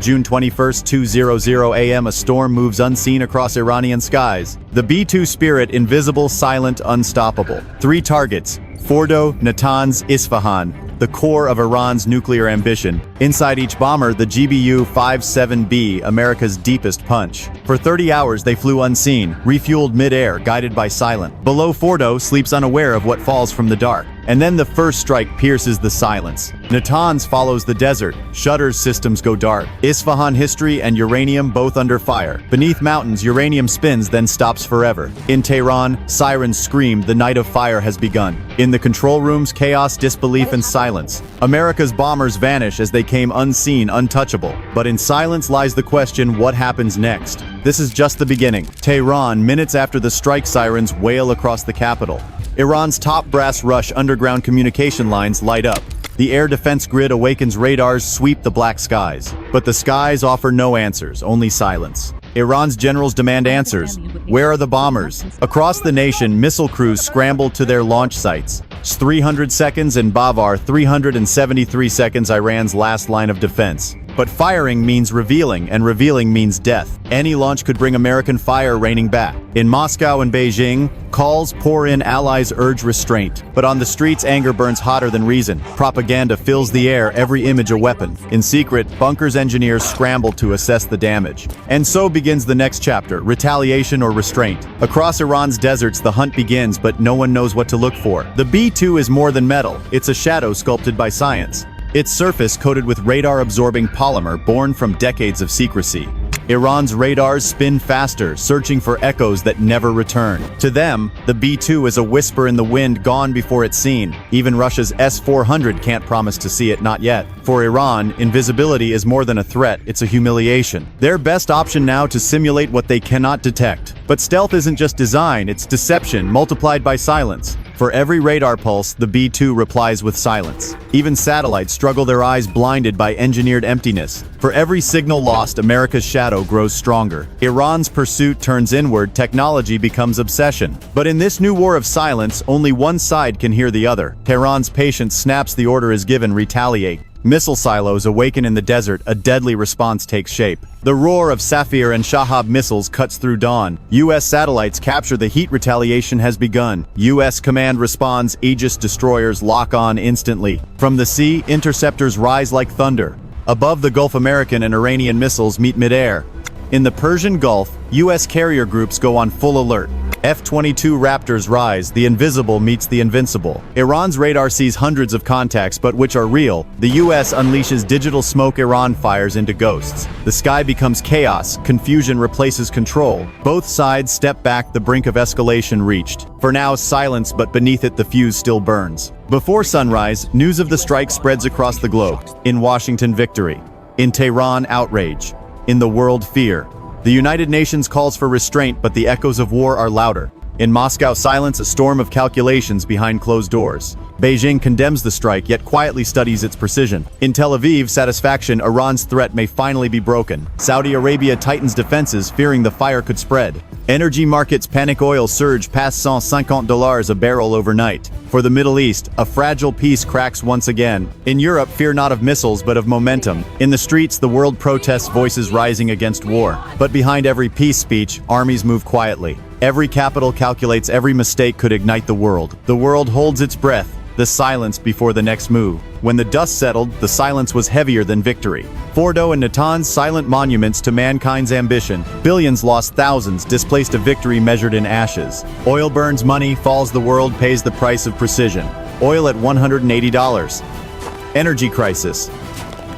June 21, 2:00 a.m. A storm moves unseen across Iranian skies. The B-2 Spirit, invisible, silent, unstoppable. 3 targets: Fordow, Natanz, Isfahan, the core of Iran's nuclear ambition. Inside each bomber, the GBU-57B, America's deepest punch. For 30 hours they flew unseen, refueled mid-air, guided by silence. Below, Fordow sleeps unaware of what falls from the dark. And then the first strike pierces the silence. Natanz follows the desert. Shutter's systems go dark. Isfahan history and uranium both under fire. Beneath mountains, uranium spins, then stops forever. In Tehran, sirens scream, the night of fire has begun. In the control rooms, chaos, disbelief, and silence. America's bombers vanish as they came unseen, untouchable. But in silence lies the question, what happens next? This is just the beginning. Tehran, minutes after the strike sirens wail across the capital. Iran's top brass rush underground communication lines light up. The air defense grid awakens, radars sweep the black skies. But the skies offer no answers, only silence. Iran's generals demand answers. Where are the bombers? Across the nation, missile crews scramble to their launch sites. 300 seconds in Bavar, 373 seconds Iran's last line of defense. But firing means revealing, and revealing means death. Any launch could bring American fire raining back. In Moscow and Beijing, calls pour in, allies urge restraint. But on the streets, anger burns hotter than reason. Propaganda fills the air, every image a weapon. In secret, bunkers engineers scramble to assess the damage. And so begins the next chapter, retaliation or restraint. Across Iran's deserts, the hunt begins, but no one knows what to look for. The B-2 is more than metal. It's a shadow sculpted by science. Its surface coated with radar-absorbing polymer born from decades of secrecy. Iran's radars spin faster, searching for echoes that never return. To them, the B-2 is a whisper in the wind, gone before it's seen. Even Russia's S-400 can't promise to see it, not yet. For Iran, invisibility is more than a threat, it's a humiliation. Their best option now to simulate what they cannot detect. But stealth isn't just design, it's deception multiplied by silence. For every radar pulse, the B-2 replies with silence. Even satellites struggle, their eyes blinded by engineered emptiness. For every signal lost, America's shadow grows stronger. Iran's pursuit turns inward, technology becomes obsession. But in this new war of silence, only one side can hear the other. Tehran's patience snaps, the order is given, retaliate. Missile silos awaken in the desert, a deadly response takes shape. The roar of Safir and Shahab missiles cuts through dawn. U.S. satellites capture the heat, retaliation has begun. U.S. command responds, Aegis destroyers lock on instantly. From the sea, interceptors rise like thunder. Above the Gulf, American and Iranian missiles meet midair. In the Persian Gulf, U.S. carrier groups go on full alert. F-22 Raptors rise, the invisible meets the invincible. Iran's radar sees hundreds of contacts, but which are real? The US unleashes digital smoke, Iran fires into ghosts. The sky becomes chaos, confusion replaces control. Both sides step back, the brink of escalation reached. For now, silence, but beneath it the fuse still burns. Before sunrise, news of the strike spreads across the globe. In Washington, victory. In Tehran, outrage. In the world, fear. The United Nations calls for restraint, but the echoes of war are louder. In Moscow, silence, a storm of calculations behind closed doors. Beijing condemns the strike, yet quietly studies its precision. In Tel Aviv, satisfaction, Iran's threat may finally be broken. Saudi Arabia tightens defenses, fearing the fire could spread. Energy markets panic, oil surge past $150 a barrel overnight. For the Middle East, a fragile peace cracks once again. In Europe, fear not of missiles but of momentum. In the streets, the world protests, voices rising against war. But behind every peace speech, armies move quietly. Every capital calculates, every mistake could ignite the world. The world holds its breath, the silence before the next move. When the dust settled, the silence was heavier than victory. Fordow and Natanz, silent monuments to mankind's ambition. Billions lost, thousands displaced, a victory measured in ashes. Oil burns, money falls, the world pays the price of precision. Oil at $180. Energy crisis.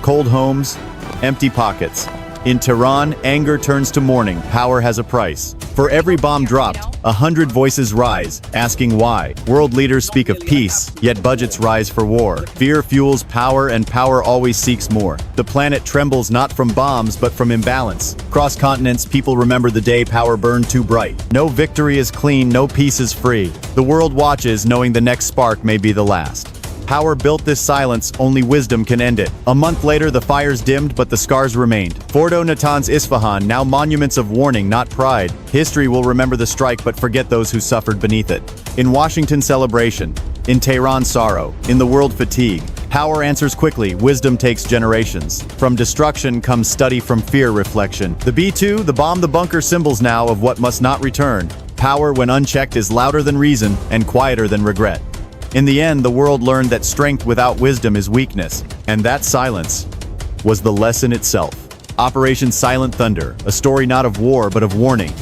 Cold homes, empty pockets. In Tehran, anger turns to mourning, power has a price. For every bomb dropped, 100 voices rise, asking why. World leaders speak of peace, yet budgets rise for war. Fear fuels power, and power always seeks more. The planet trembles not from bombs, but from imbalance. Across continents, people remember the day power burned too bright. No victory is clean, no peace is free. The world watches, knowing the next spark may be the last. Power built this silence, only wisdom can end it. A month later, the fires dimmed, but the scars remained. Fordow, Natanz, Isfahan, now monuments of warning, not pride. History will remember the strike, but forget those who suffered beneath it. In Washington, celebration. In Tehran, sorrow. In the world, fatigue. Power answers quickly, wisdom takes generations. From destruction comes study, from fear reflection. The B-2, the bomb the bunker, symbols now of what must not return. Power, when unchecked, is louder than reason and quieter than regret. In the end, the world learned that strength without wisdom is weakness, and that silence was the lesson itself. Operation Silent Thunder, a story not of war but of warning.